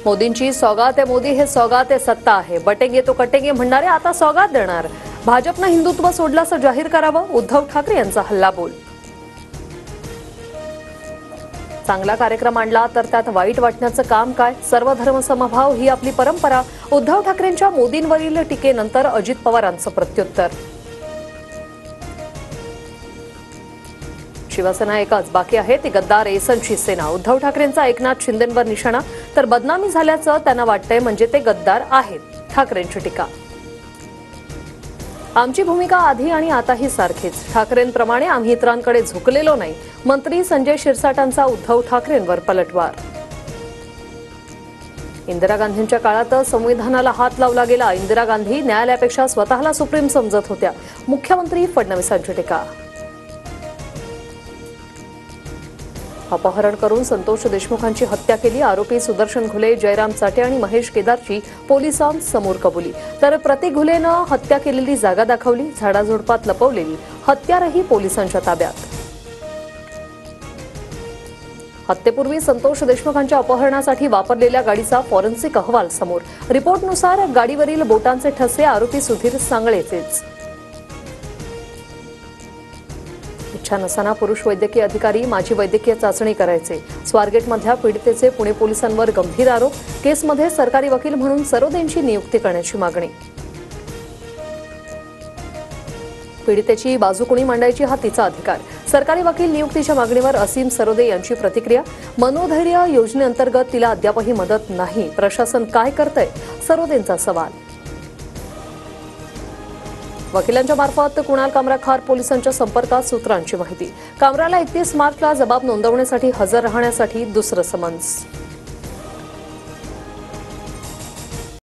मोदींची सौगात आहे मोदी हे सौगात आहे सत्ता आहे, बटेंगे तो कटेंगे म्हणणारे आता सौगात देणार. भाजपनं हिंदुत्व सोडलं असं जाहीर करावं, उद्धव ठाकरे यांचा हल्लाबोल. चांगला कार्यक्रम आणला तर त्यात वाईट वाटण्याचं काम काय, सर्वधर्म समभाव ही आपली परंपरा. उद्धव ठाकरेंच्या मोदींवरील टीकेनंतर अजित पवारांचं प्रत्युत्तर. शिवसेना एकच बाकी आहे ती गद्दार एसनची सेना. उद्धव ठाकरेंचा एकनाथ शिंदेंवर निशाणा, तर बदनामी झाल्याचं त्यांना वाटतंय म्हणजे ते गद्दार आहेत, ठाकरेंची टीका. आमची भूमिका आधी आणि आताही सारखीच, ठाकरेंप्रमाणे आम्ही इतरांकडे झुकलेलो नाही. मंत्री संजय शिरसाटांचा उद्धव ठाकरेंवर पलटवार. इंदिरा गांधींच्या काळात संविधानाला हात लावला गेला. इंदिरा गांधी न्यायालयापेक्षा स्वतःला सुप्रीम समजत होत्या. मुख्यमंत्री फडणवीसांची टीका. अपहरण करून संतोष देशमुखांची हत्या केली. आरोपी सुदर्शन घुले, जयराम चाटे आणि महेश केदारची पोलिसांसमोर कबुली. तर प्रतीक घुलेनं हत्या केलेली जागा दाखवली. झाडाझुडपात लपवलेली हत्यारही पोलिसांच्या ताब्यात. हत्येपूर्वी संतोष देशमुखांच्या अपहरणासाठी वापरलेल्या गाडीचा फॉरेन्सिक अहवाल समोर. रिपोर्टनुसार गाडीवरील बोटांचे ठसे आरोपी सुधीर सांगळेचेच. इच्छा नसताना पुरुष वैद्यकीय अधिकारी माझी वैद्यकीय चाचणी करायचे. स्वारगेटमधल्या पीडितेचे पुणे पोलिसांवर गंभीर आरोप. केसमध्ये सरकारी वकील म्हणून सरोदेंची नियुक्ती करण्याची मागणी. पीडितेची बाजू कुणी मांडायची हा तिचा अधिकार. सरकारी वकील नियुक्तीच्या मागणीवर असीम सरोदे यांची प्रतिक्रिया. मनोधैर्य योजनेअंतर्गत तिला अद्यापही मदत नाही, प्रशासन काय करतंय, सरोदेंचा सवाल. वकिलांच्या मार्फत कुणाल कामरा खार पोलिसांच्या संपर्कात, सूत्रांची माहिती. कामराला 31 मार्चला जबाब नोंदवण्यासाठी हजर राहण्यासाठी दुसरं समन्स.